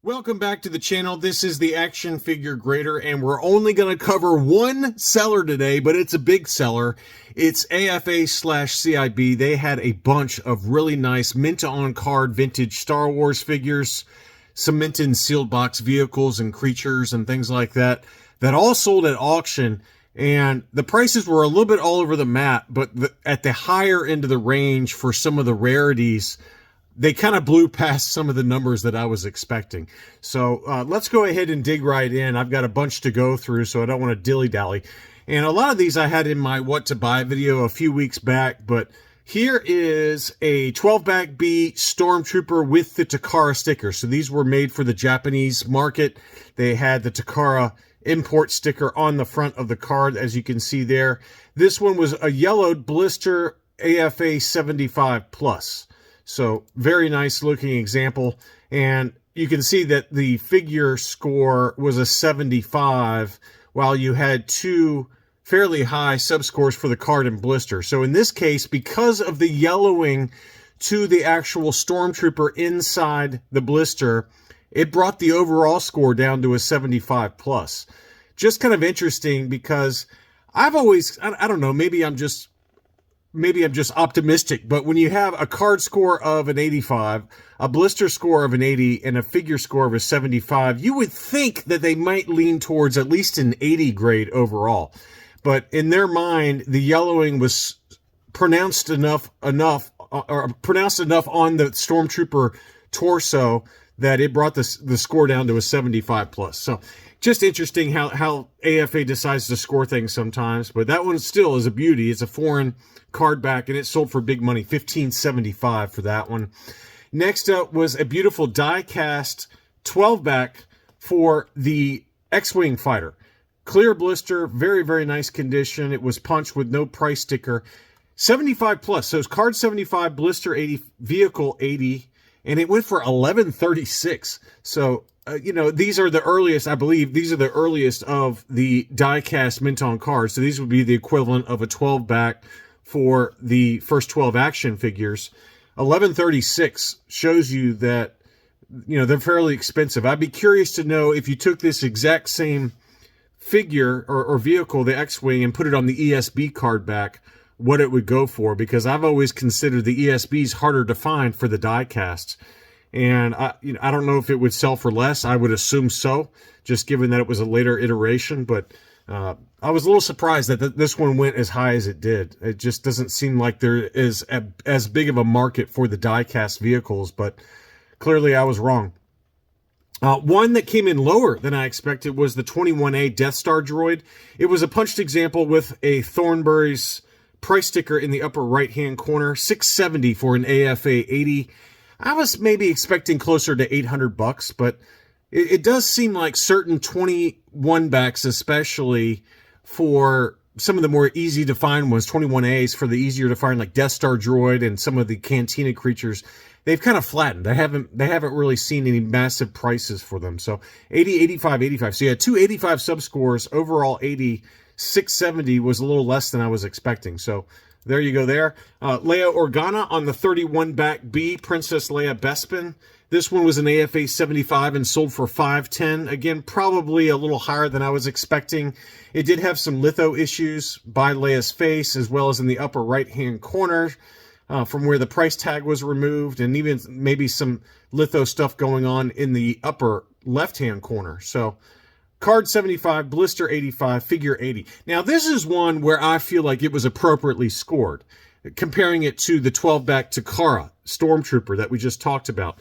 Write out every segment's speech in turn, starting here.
Welcome back to the channel. This is the Action Figure Grader, and we're only going to cover one seller today, but it's a big seller. It's AFA/CIB. They had a bunch of really nice mint-on-card vintage Star Wars figures, some mint-in sealed box vehicles and creatures and things like that, that all sold at auction. And the prices were a little bit all over the map, but at the higher end of the range for some of the rarities, they kind of blew past some of the numbers that I was expecting. So let's go ahead and dig right in. I've got a bunch to go through, so I don't want to dilly-dally. And a lot of these I had in my What to Buy video a few weeks back, but here is a 12-back B Stormtrooper with the Takara sticker. So these were made for the Japanese market. They had the Takara import sticker on the front of the card, as you can see there. This one was a yellowed blister AFA 75 plus. So very nice looking example, and you can see that the figure score was a 75, while you had two fairly high subscores for the card and blister. So in this case, because of the yellowing to the actual Stormtrooper inside the blister, it brought the overall score down to a 75 plus. Just kind of interesting, because I've always, I don't know, maybe I'm just optimistic, but when you have a card score of an 85, a blister score of an 80, and a figure score of a 75, you would think that they might lean towards at least an 80 grade overall. But in their mind, the yellowing was pronounced enough on the Stormtrooper torso that it brought the score down to a 75 plus. So just interesting how AFA decides to score things sometimes. But that one still is a beauty. It's a foreign card back, and it sold for big money, $15.75 for that one. Next up was a beautiful die-cast 12-back for the X-Wing fighter. Clear blister, very, very nice condition. It was punched with no price sticker. 75 plus, so it's card 75, blister 80, vehicle 80, and it went for $11.36. So, you know, these are the earliest, I believe, these are the earliest of the die-cast mint-on cards. So these would be the equivalent of a 12-back for the first 12 action figures. $11.36 shows you that, you know, they're fairly expensive. I'd be curious to know if you took this exact same figure or vehicle, the X-Wing, and put it on the ESB card back, what it would go for, because I've always considered the ESBs harder to find for the die casts. And I don't know if it would sell for less. I would assume so, just given that it was a later iteration. But I was a little surprised that this one went as high as it did. It just doesn't seem like there is as big of a market for the die-cast vehicles, but clearly I was wrong. One that came in lower than I expected was the 21A Death Star droid. It was a punched example with a Thornberry's price sticker in the upper right-hand corner, $670 for an AFA 80. I was maybe expecting closer to $800, but it does seem like certain 21 backs, especially for some of the more easy to find ones, 21As for the easier to find, like Death Star droid and some of the Cantina creatures, they've kind of flattened. They haven't really seen any massive prices for them. So 80, 85, 85. So you had two 85 subscores, overall 80, 670 was a little less than I was expecting. So there you go there. Leia Organa on the 31-back B, Princess Leia Bespin. This one was an AFA 75 and sold for $510. Again, probably a little higher than I was expecting. It did have some litho issues by Leia's face, as well as in the upper right-hand corner from where the price tag was removed, and even maybe some litho stuff going on in the upper left-hand corner. So card 75, blister 85, figure 80. Now, this is one where I feel like it was appropriately scored, comparing it to the 12-back Takara Stormtrooper that we just talked about.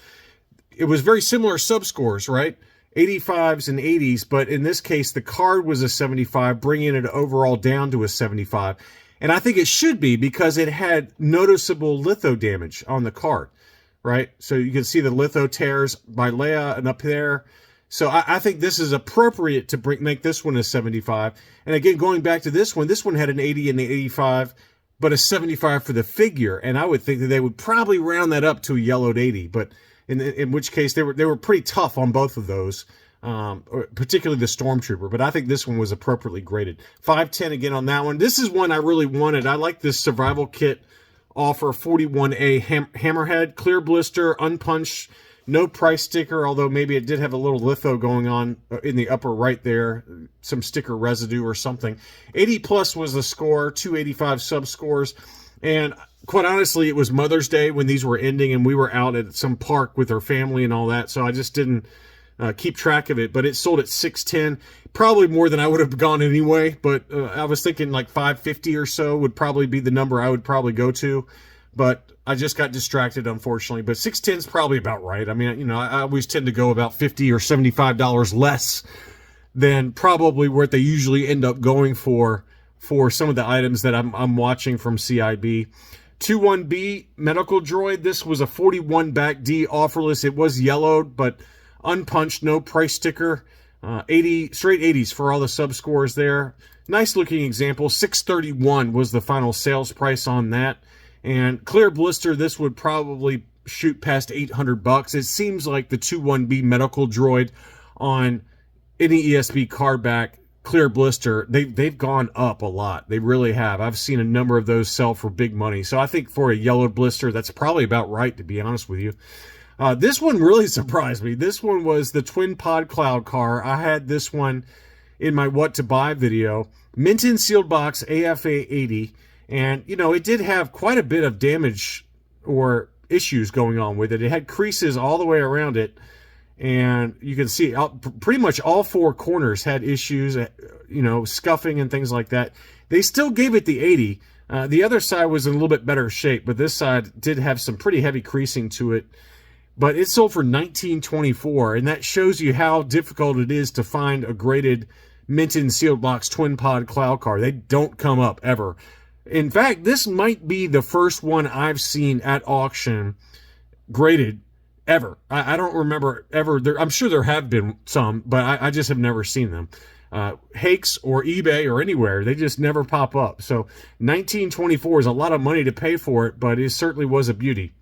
It was very similar subscores, right? 85s and 80s, but in this case, the card was a 75, bringing it overall down to a 75. And I think it should be, because it had noticeable litho damage on the card, right? So you can see the litho tears by Leia and up there. So I think this is appropriate to make this one a 75. And again, going back to this one had an 80 and an 85, but a 75 for the figure. And I would think that they would probably round that up to a yellowed 80. But in which case, they were pretty tough on both of those, particularly the Stormtrooper. But I think this one was appropriately graded. 510 again on that one. This is one I really wanted. I like this survival kit offer, 41A Hammerhead, clear blister, unpunched, No price sticker, although maybe it did have a little litho going on in the upper right there, some sticker residue or something. 80 plus was the score, 285 sub scores. And quite honestly, it was Mother's Day when these were ending, and we were out at some park with our family and all that, so I just didn't keep track of it. But it sold at 610, probably more than I would have gone anyway, but I was thinking like 550 or so would probably be the number I would probably go to, but I just got distracted, unfortunately. But 610 is probably about right. I mean, I always tend to go about $50 or $75 less than probably what they usually end up going for some of the items that I'm watching from CIB. 21B medical droid. This was a 41 back D offerless. It was yellowed, but unpunched, no price sticker. 80 straight 80s for all the sub scores there. Nice looking example. 631 was the final sales price on that. And clear blister, this would probably shoot past $800. It seems like the 21B medical droid on any ESB card back clear blister, they've gone up a lot. They really have. I've seen a number of those sell for big money. So I think for a yellow blister, that's probably about right, to be honest with you. This one really surprised me. This one was the twin pod cloud car. I had this one in my what to buy video. Mint in sealed box, AFA 80. And, it did have quite a bit of damage or issues going on with it. It had creases all the way around it. And you can see pretty much all four corners had issues, scuffing and things like that. They still gave it the 80. The other side was in a little bit better shape, but this side did have some pretty heavy creasing to it. But it sold for $19.24, and that shows you how difficult it is to find a graded mint in sealed box twin pod cloud car. They don't come up ever. In fact, this might be the first one I've seen at auction graded ever. I don't remember ever. I'm sure there have been some, but I just have never seen them. Hakes or eBay or anywhere, they just never pop up. So $19.24 is a lot of money to pay for it, but it certainly was a beauty.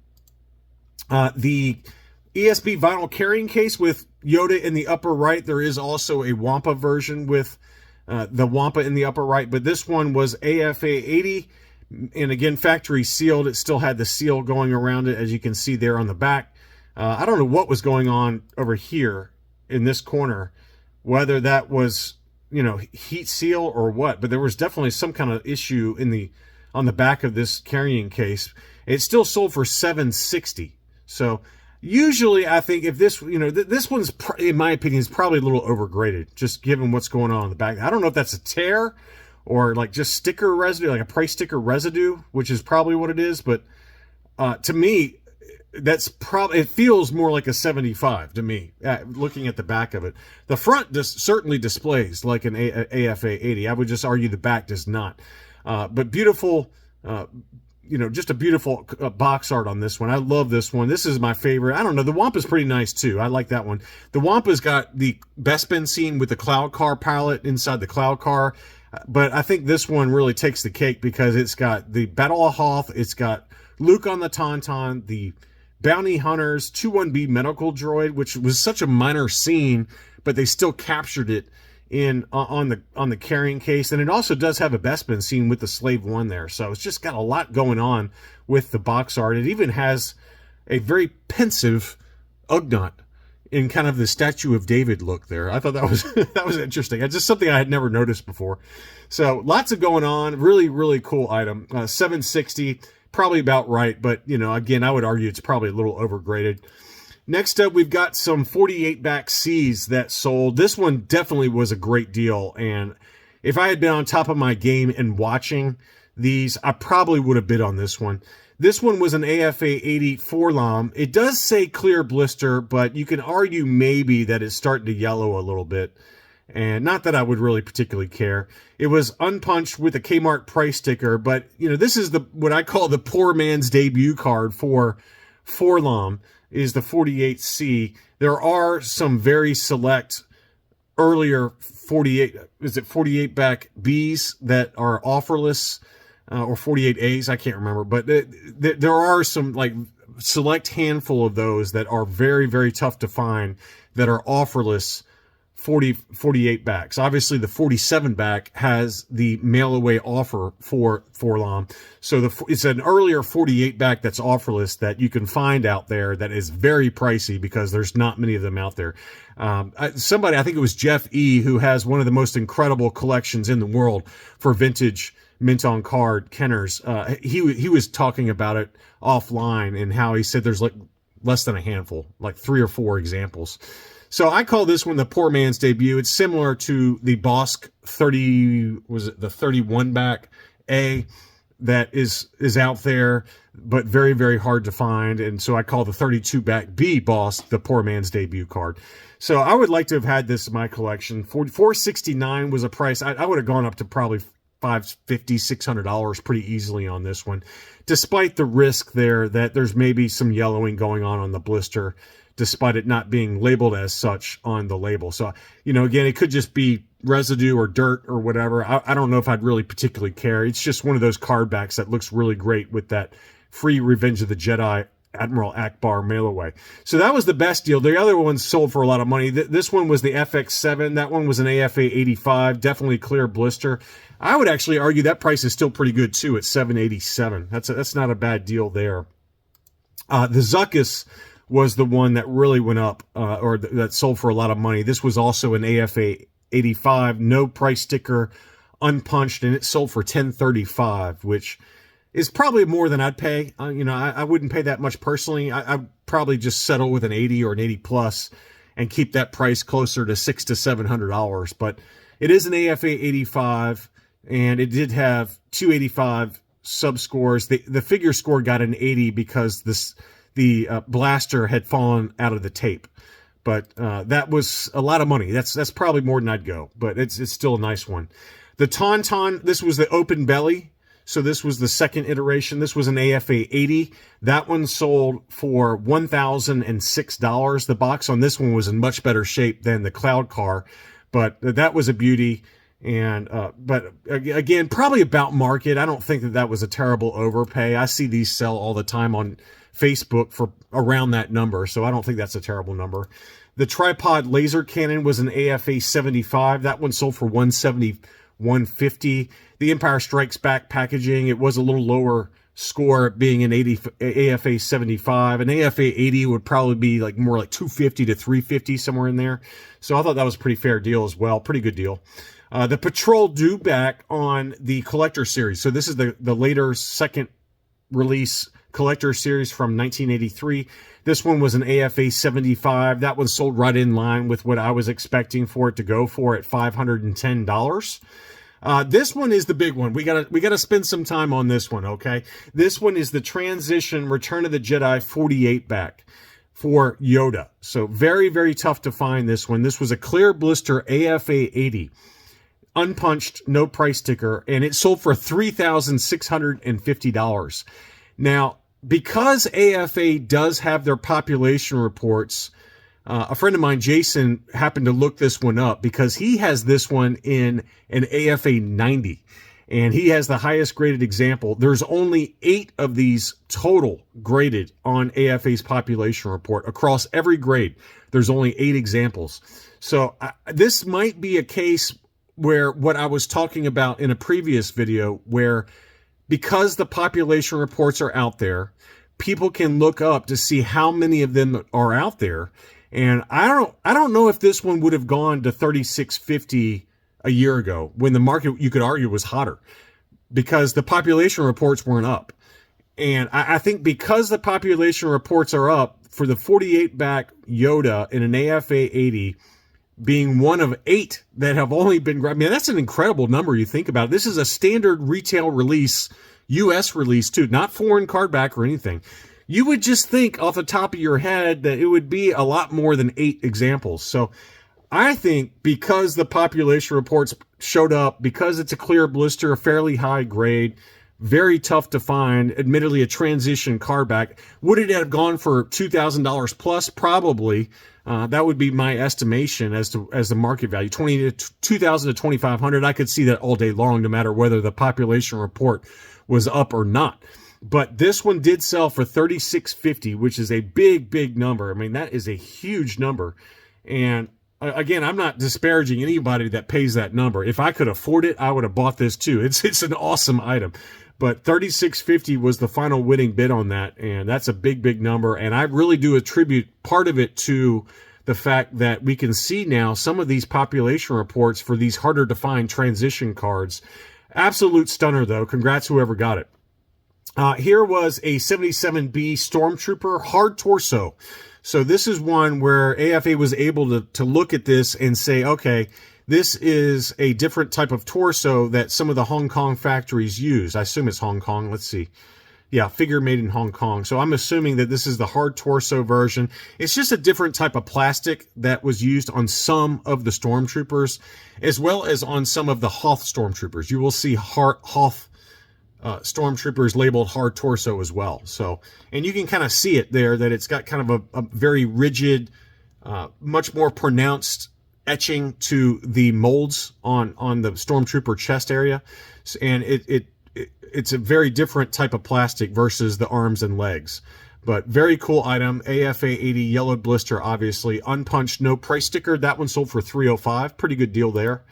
The ESB vinyl carrying case with Yoda in the upper right. There is also a Wampa version with the Wampa in the upper right, but this one was AFA 80, and again, factory sealed. It still had the seal going around it, as you can see there on the back. I don't know what was going on over here in this corner, whether that was, heat seal or what, but there was definitely some kind of issue on the back of this carrying case. It still sold for $760. So usually I think if this, this one's, in my opinion, is probably a little overgraded, just given what's going on in the back. I don't know if that's a tear or like just sticker residue, like a price sticker residue, which is probably what it is. But to me, that's probably, it feels more like a 75 to me, looking at the back of it. The front certainly displays like an AFA 80. I would just argue the back does not. But beautiful, just a beautiful box art on this one. I love this one. This is my favorite. I don't know. The Wampa's pretty nice too. I like that one. The Wampa's got the Bespin scene with the Cloud Car palette inside the Cloud Car. But I think this one really takes the cake because it's got the Battle of Hoth. It's got Luke on the Tauntaun, the Bounty Hunters, 21B medical droid, which was such a minor scene, but they still captured it on the carrying case. And it also does have a Bespin scene with the Slave One there. So it's just got a lot going on with the box art. It even has a very pensive Ugnaught in kind of the Statue of David look there. I thought that was that was interesting. It's just something I had never noticed before. So lots of going on. Really, really cool item. $760. Probably about right, but, again, I would argue it's probably a little overgraded. Next up, we've got some 48 back C's that sold. This one definitely was a great deal, and if I had been on top of my game and watching these, I probably would have bid on this one. This one was an AFA 80 Forlom. It does say clear blister, but you can argue maybe that it's starting to yellow a little bit. And not that I would really particularly care. It was unpunched with a Kmart price sticker, but, this is what I call the poor man's debut card for Forlom, is the 48C. There are some very select earlier 48 back Bs that are offerless, or 48As, I can't remember, but there are some like select handful of those that are very, very tough to find that are offerless 48 backs. Obviously, the 47 back has the mail away offer for Forlom. So it's an earlier 48 back that's offerless that you can find out there that is very pricey because there's not many of them out there. Somebody, I think it was Jeff E., who has one of the most incredible collections in the world for vintage mint on card Kenners. He was talking about it offline and how he said there's like less than a handful, like 3 or 4 examples. So I call this one the poor man's debut. It's similar to the Bosk 31 back A that is out there, but very, very hard to find. And so I call the 32 back B Bosk the poor man's debut card. So I would like to have had this in my collection. $469 was a price. I would have gone up to probably $550, $600 pretty easily on this one, despite the risk there that there's maybe some yellowing going on the blister, despite it not being labeled as such on the label. So, again, it could just be residue or dirt or whatever. I don't know if I'd really particularly care. It's just one of those card backs that looks really great with that free Revenge of the Jedi Admiral Akbar mail away. So that was the best deal. The other ones sold for a lot of money. This one was the FX7. That one was an AFA 85, definitely clear blister. I would actually argue that price is still pretty good too at $787. That's not a bad deal there. The Zuckus was the one that really went up, or that sold for a lot of money. This was also an AFA 85, no price sticker, unpunched, and it sold for $1035, which is probably more than I'd pay. I wouldn't pay that much personally. I'd probably just settle with an 80 or an 80 plus and keep that price closer to $600 to $700. But it is an AFA 85, and it did have 285 sub scores. The figure score got an 80 because the blaster had fallen out of the tape. But that was a lot of money. That's probably more than I'd go, but it's still a nice one. The Tauntaun, this was the open belly. So this was the second iteration. This was an AFA 80. That one sold for $1,006. The box on this one was in much better shape than the Cloud Car, but that was a beauty. And but again, probably about market. I don't think that was a terrible overpay. I see these sell all the time on Facebook for around that number, so I don't think that's a terrible number. The tripod laser cannon was an AFA 75. That one sold for $170, $150. The Empire Strikes Back packaging, it was a little lower score, being an AFA 75. An AFA 80 would probably be more like $250 to $350, somewhere in there. So I thought that was a pretty fair deal as well. Pretty good deal. The Patrol Dewback on the Collector Series. So this is the later second release Collector Series from 1983. This one was an AFA 75. That one sold right in line with what I was expecting for it to go for at $510. This one is the big one. We gotta spend some time on this one, okay? This one is the Transition Return of the Jedi 48 back for Yoda. So very, very tough to find this one. This was a clear blister AFA 80. Unpunched, no price sticker, and it sold for $3,650. Now, because AFA does have their population reports, a friend of mine, Jason, happened to look this one up because he has this one in an AFA 90, and he has the highest graded example. There's only 8 of these total graded on AFA's population report across every grade. There's only 8 examples. So this might be a case where what I was talking about in a previous video, where because the population reports are out there, people can look up to see how many of them are out there. And I don't know if this one would have gone to $3,650 a year ago when the market, you could argue, was hotter because the population reports weren't up. And I think because the population reports are up, for the 48 back Yoda in an AFA 80 being one of 8 that have only been grabbed. Man, that's an incredible number. You think about it. This is a standard retail release, US release too, not foreign card back or anything. You would just think off the top of your head that it would be a lot more than 8 examples. So I think because the population reports showed up, because it's a clear blister, a fairly high grade, very tough to find, admittedly a transition card back. Would it have gone for $2,000 plus? Probably. That would be my estimation as the market value, $2,000 to $2,500. I could see that all day long, no matter whether the population report was up or not. But this one did sell for $3,650, which is a big, big number. I mean, that is a huge number. And again, I'm not disparaging anybody that pays that number. If I could afford it, I would have bought this too. It's an awesome item. But $36.50 was the final winning bid on that, and that's a big number. And I really do attribute part of it to the fact that we can see now some of these population reports for these harder to find transition cards. Absolute stunner, though. Congrats whoever got it. Here was a 77B Stormtrooper hard torso. So this is one where AFA was able to look at this and say, okay, this is a different type of torso that some of the Hong Kong factories use. I assume it's Hong Kong. Let's see. Yeah, figure made in Hong Kong. So I'm assuming that this is the hard torso version. It's just a different type of plastic that was used on some of the Stormtroopers, as well as on some of the Hoth Stormtroopers. You will see Hoth Stormtroopers labeled hard torso as well. So, and you can kind of see it there that it's got kind of a very rigid, much more pronounced etching to the molds on the Stormtrooper chest area, and it's a very different type of plastic versus the arms and legs. But very cool item. AFA 80 yellowed blister, obviously unpunched, no price sticker. That one sold for $305. Pretty good deal there.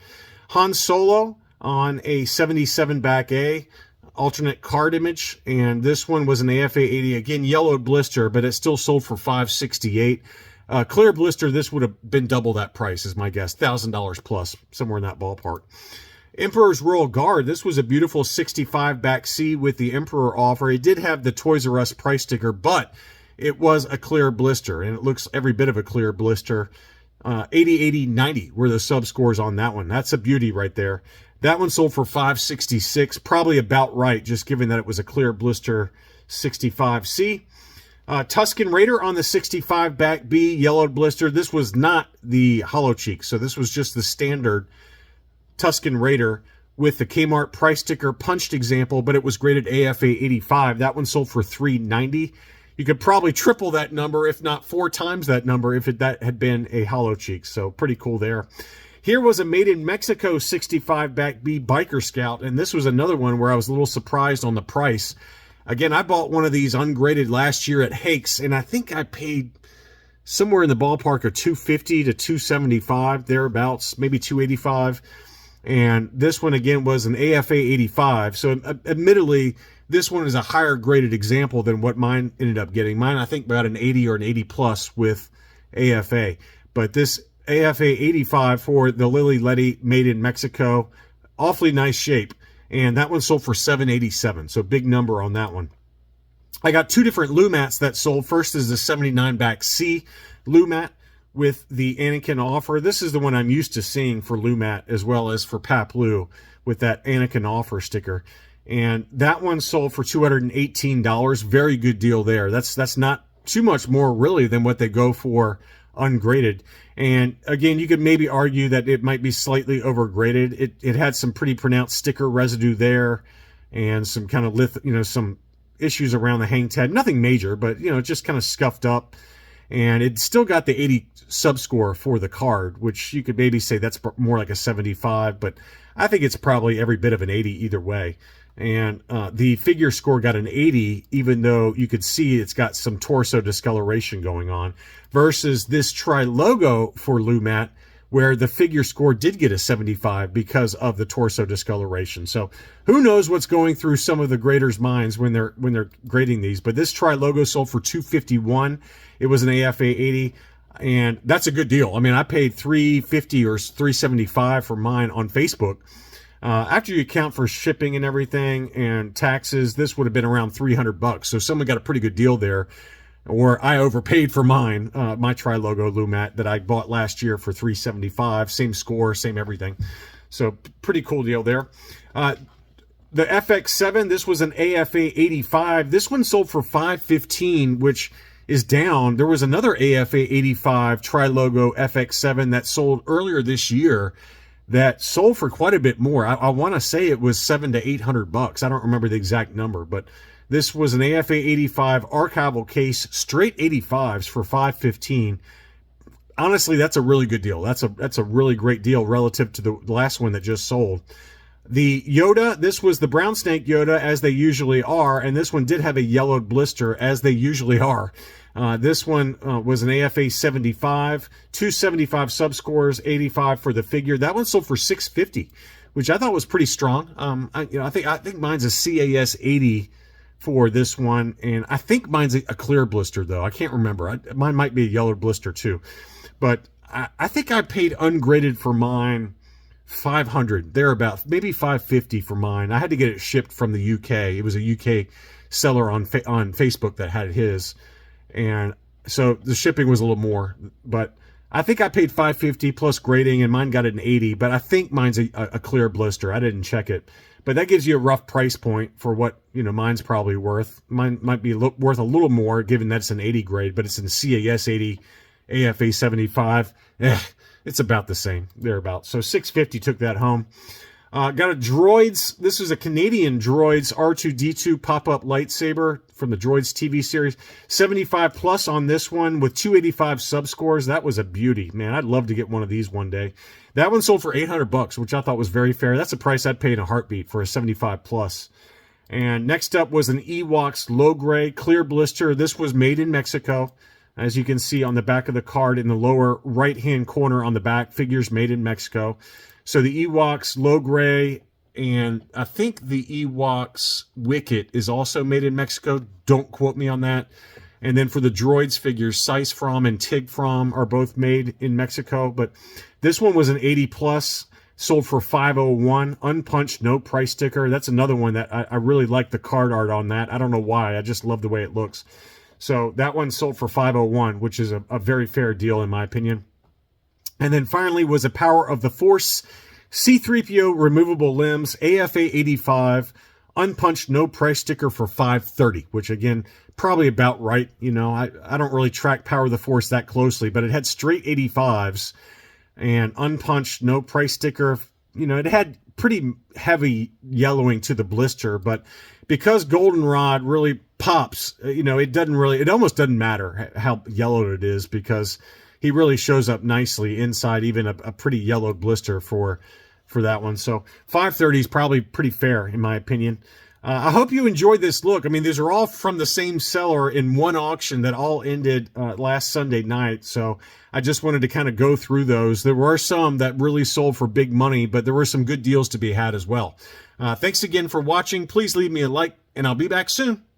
Han Solo on a 77 back A. Alternate card image, and this one was an AFA 80, again yellowed blister, but it still sold for $568. Clear blister, this would have been double that price, is my guess, $1,000 plus, somewhere in that ballpark. Emperor's Royal Guard, this was a beautiful 65 back C with the Emperor offer. It did have the Toys R Us price sticker, but it was a clear blister, and it looks every bit of a clear blister. 80, 80, 90 were the sub scores on that one. That's a beauty right there. That one sold for $566, probably about right, just given that it was a clear blister 65C. Tusken Raider on the 65 back B, yellowed blister. This was not the hollow cheek, so this was just the standard Tusken Raider with the Kmart price sticker punched example, but it was graded AFA 85. That one sold for $390. You could probably triple that number, if not 4 times that number, if that had been a hollow cheek, so pretty cool there. Here was a made in Mexico 65 back B Biker Scout, and this was another one where I was a little surprised on the price. Again, I bought one of these ungraded last year at Hakes, and I think I paid somewhere in the ballpark of $250 to $275, thereabouts, maybe $285. And this one, again, was an AFA 85. So, admittedly, this one is a higher graded example than what mine ended up getting. Mine, I think, got an 80 or an 80 plus with AFA. But this AFA 85 for the Lily Letty made in Mexico. Awfully nice shape. And that one sold for $787. So big number on that one. I got 2 different Lumats that sold. First is the 79 back C Lumat with the Anakin offer. This is the one I'm used to seeing for Lumat as well as for Paplu with that Anakin offer sticker. And that one sold for $218. Very good deal there. That's not too much more really than what they go for ungraded. And again, you could maybe argue that it might be slightly overgraded. It had some pretty pronounced sticker residue there and some kind of some issues around the hang tag. Nothing major, but just kind of scuffed up. And it still got the 80 sub score for the card, which you could maybe say that's more like a 75, but I think it's probably every bit of an 80 either way. And the figure score got an 80, even though you could see it's got some torso discoloration going on, versus this tri-logo for Lumat, where the figure score did get a 75 because of the torso discoloration. So who knows what's going through some of the graders' minds when they're grading these. But this tri-logo sold for $251. It was an AFA 80, and that's a good deal. I mean, I paid $350 or $375 for mine on Facebook. After you account for shipping and everything and taxes, this would have been around $300. So someone got a pretty good deal there, or I overpaid for mine, my tri-logo Lumat that I bought last year for $375. Same score, same everything. So pretty cool deal there. The FX7, this was an AFA 85. This one sold for $515, which is down. There was another AFA 85 tri-logo FX7 that sold earlier this year that sold for quite a bit more. I want to say it was $700 to $800. I don't remember the exact number, but this was an AFA 85 archival case, straight 85s for $515. Honestly, that's a really good deal. That's a really great deal relative to the last one that just sold. The Yoda, this was the brown snake Yoda, as they usually are, and this one did have a yellowed blister, as they usually are. This one was an AFA 75, 275 subscores, 85 for the figure. That one sold for $650, which I thought was pretty strong. I think mine's a CAS 80 for this one, and I think mine's a clear blister though. I can't remember. Mine might be a yellow blister too, but I think I paid ungraded for mine 500 thereabout, maybe 550 for mine. I had to get it shipped from the UK. It was a UK seller on Facebook that had his, and so the shipping was a little more. But I think I paid 550 plus grading, and mine got an 80. But I think mine's a clear blister. I didn't check it, but that gives you a rough price point for what mine's probably worth. Mine might be worth a little more given that it's an 80 grade, but it's in CAS 80. AFA 75, it's about the same, thereabouts. So 650 took that home. Got a Droids. This is a Canadian Droids R2-D2 pop-up lightsaber from the Droids TV series. 75 plus on this one with 285 subscores. That was a beauty, man. I'd love to get one of these one day. That one sold for $800, which I thought was very fair. That's a price I'd pay in a heartbeat for a 75 plus. And next up was an Ewoks low gray clear blister. This was made in Mexico. As you can see on the back of the card in the lower right-hand corner on the back, figures made in Mexico. So the Ewoks low gray, and I think the Ewoks Wicket is also made in Mexico. Don't quote me on that. And then for the Droids figures, Sice From and Tig From are both made in Mexico. But this one was an 80 plus, sold for $501, unpunched, no price sticker. That's another one that I really like the card art on that. I don't know why. I just love the way it looks. So that one sold for $501, which is a very fair deal in my opinion. And then finally was a Power of the Force C-3PO removable limbs, AFA 85, unpunched, no price sticker for $530, which again, probably about right. I don't really track Power of the Force that closely, but it had straight 85s and unpunched, no price sticker. It had pretty heavy yellowing to the blister, but because Goldenrod really pops, it almost doesn't matter how yellowed it is because he really shows up nicely inside even a pretty yellowed blister for that one. So $530 is probably pretty fair in my opinion. I hope you enjoyed this look. I mean, these are all from the same seller in one auction that all ended last Sunday night. So I just wanted to kind of go through those. There were some that really sold for big money, but there were some good deals to be had as well. Thanks again for watching. Please leave me a like, and I'll be back soon.